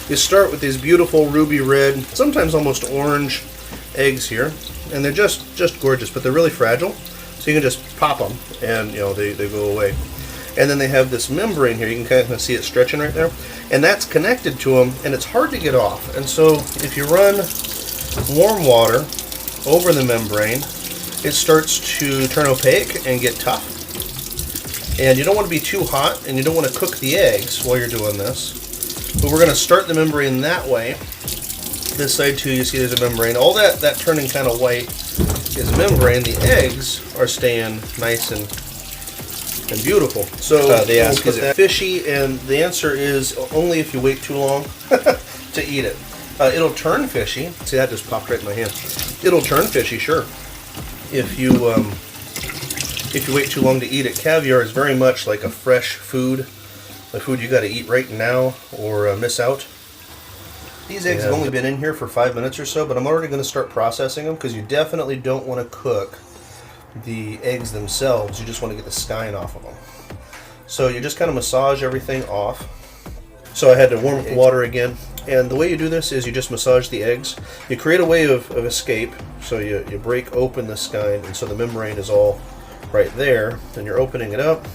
You start with these beautiful ruby red, sometimes almost orange eggs here, and they're just gorgeous, but they're really fragile, so you can just pop them and they go away. And then they have this membrane here, you can kind of see it stretching right there, and that's connected to them, and it's hard to get off. And so if you run warm water over the membrane, it starts to turn opaque and get tough. And you don't want to be too hot, and you don't want to cook the eggs while you're doing this. But we're going to start the membrane that way. This side too, you see there's a membrane. All that turning kind of white is membrane. The eggs are staying nice and beautiful. So they ask, is it fishy? And the answer is only if you wait too long to eat it. It'll turn fishy. See, that just popped right in my hand. It'll turn fishy, sure, if you wait too long to eat it. Caviar is very much like a fresh food, a food you got to eat right now or miss out. These eggs have only been in here for 5 minutes or so, but I'm already going to start processing them because you definitely don't want to cook the eggs themselves. You just want to get the skein off of them. So you just kind of massage everything off. So I had to warm up the water again, and the way you do this is you just massage the eggs. You create a way of escape, so you break open the skein, and so the membrane is all right there. Then you're opening it up,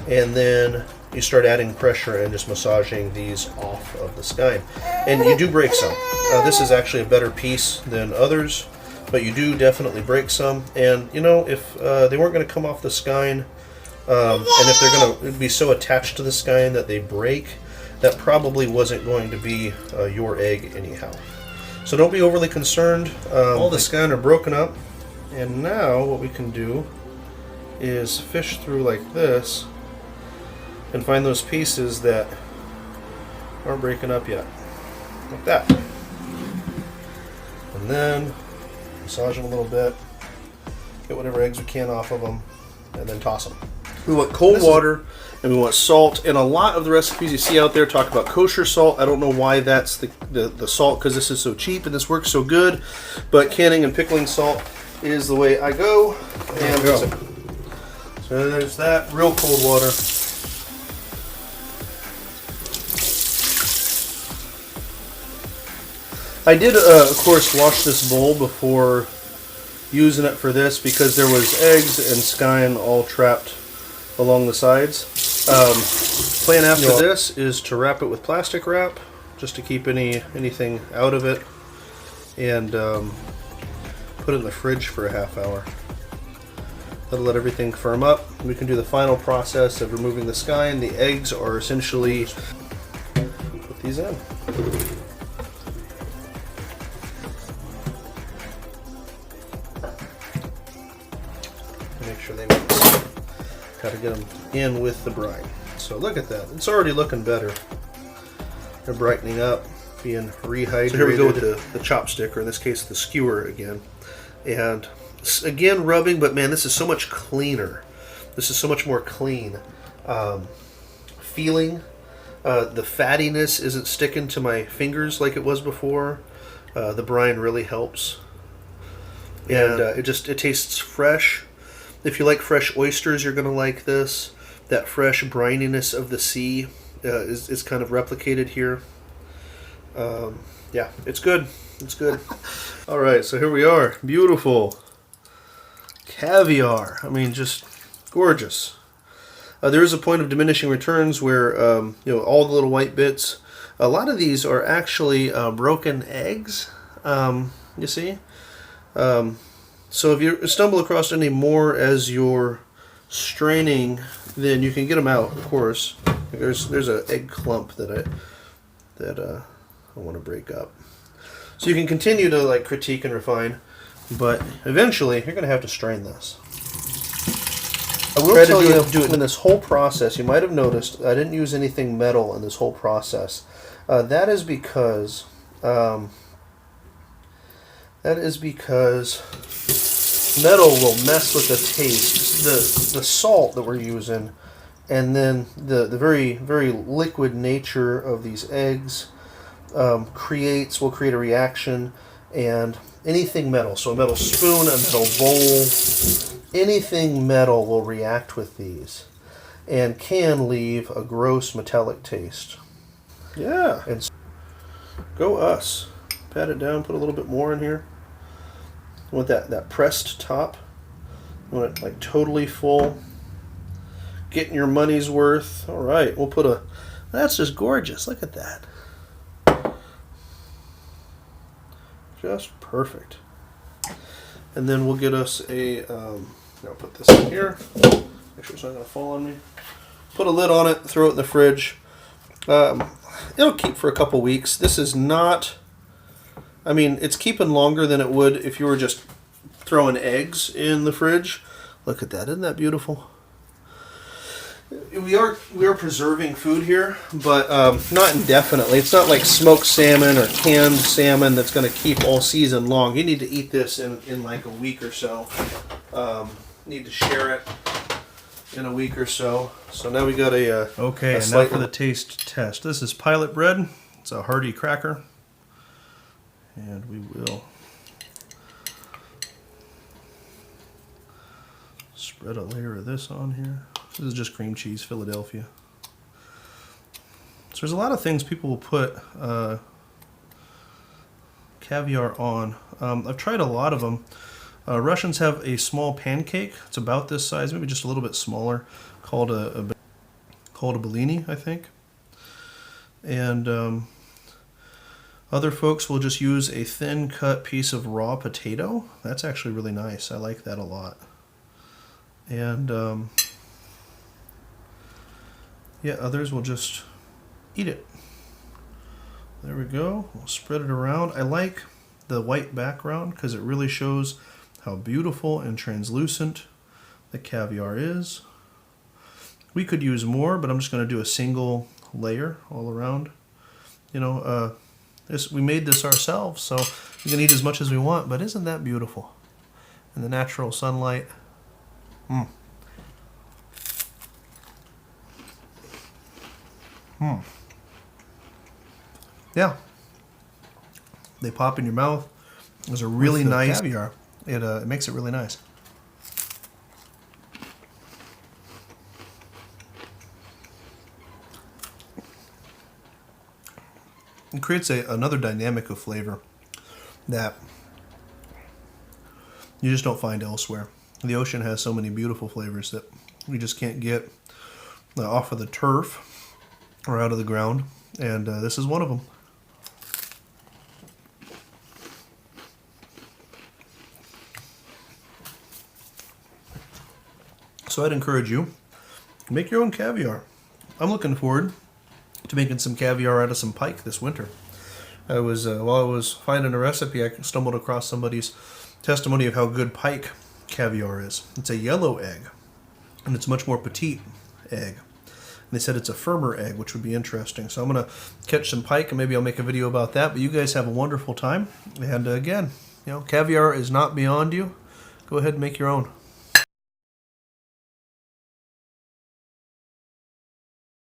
and then you start adding pressure and just massaging these off of the skein. And you do break some. This is actually a better piece than others, but you do definitely break some. And if they weren't going to come off the skein, and if they're going to be so attached to the skein that they break, that probably wasn't going to be your egg anyhow. So don't be overly concerned. All the skein are broken up, and now what we can do is fish through like this and find those pieces that aren't breaking up yet, like that. And then massage them a little bit, get whatever eggs we can off of them, and then toss them. We want cold water, and we want salt. And a lot of the recipes you see out there talk about kosher salt. I don't know why that's the salt, because this is so cheap and this works so good. But canning and pickling salt is the way I go. And so there's that. Real cold water. I did, of course, wash this bowl before using it for this because there was eggs and skein all trapped along the sides. Plan after this is to wrap it with plastic wrap, just to keep anything out of it, and put it in the fridge for a half hour. That'll let everything firm up. We can do the final process of removing the skein. The eggs are essentially, put these in. Make sure they mix. Got to get them in with the brine. So look at that. It's already looking better. They're brightening up, being rehydrated. So here we go with the chopstick, or in this case the skewer again. And again rubbing, but man, this is so much cleaner. This is so much more clean. Feeling, the fattiness isn't sticking to my fingers like it was before. The brine really helps. And it tastes fresh. If you like fresh oysters, you're going to like this. That fresh brininess of the sea is kind of replicated here. Yeah, it's good. It's good. All right, so here we are. Beautiful caviar. I mean, just gorgeous. There is a point of diminishing returns where all the little white bits. A lot of these are actually broken eggs. You see. So if you stumble across any more as you're straining, then you can get them out, of course. There's an egg clump that I want to break up. So you can continue to critique and refine, but eventually you're going to have to strain this. I will tell you to do it in this whole process. You might have noticed I didn't use anything metal in this whole process. That is because metal will mess with the taste. The salt that we're using, and then the very, very liquid nature of these eggs will create a reaction, and anything metal, so a metal spoon, a metal bowl, anything metal will react with these and can leave a gross metallic taste. Yeah. And go us. Pat it down, put a little bit more in here. You want that pressed top. You want it like totally full. Getting your money's worth. All right, we'll put a... That's just gorgeous. Look at that. Just perfect. And then we'll get us a... I'll put this in here. Make sure it's not going to fall on me. Put a lid on it, throw it in the fridge. It'll keep for a couple weeks. This is not... I mean, it's keeping longer than it would if you were just throwing eggs in the fridge. Look at that. Isn't that beautiful? We are preserving food here, but not indefinitely. It's not like smoked salmon or canned salmon that's going to keep all season long. You need to eat this in like a week or so. Need to share it in a week or so. So now we got a okay. And now for the taste test. This is Pilot Bread. It's a hearty cracker, and we will spread a layer of this on here. This is just cream cheese, Philadelphia. So there's a lot of things people will put caviar on. I've tried a lot of them. Russians have a small pancake. It's about this size, maybe just a little bit smaller, called a Bellini, I think. And other folks will just use a thin cut piece of raw potato. That's actually really nice. I like that a lot. And yeah, others will just eat it. There we go. We'll spread it around. I like the white background because it really shows how beautiful and translucent the caviar is. We could use more, but I'm just going to do a single layer all around. You know, we made this ourselves, so we can eat as much as we want, but isn't that beautiful? In the natural sunlight. Yeah, they pop in your mouth. There's a really nice caviar. It makes it really nice. It creates another dynamic of flavor that you just don't find elsewhere. The ocean has so many beautiful flavors that we just can't get off of the turf or out of the ground, and this is one of them. So I'd encourage you to make your own caviar. I'm looking forward to making some caviar out of some pike this winter. I was while I was finding a recipe, I stumbled across somebody's testimony of how good pike caviar is. It's a yellow egg, and it's much more petite egg. And they said it's a firmer egg, which would be interesting. So I'm going to catch some pike, and maybe I'll make a video about that. But you guys have a wonderful time. And again, you know, caviar is not beyond you. Go ahead and make your own.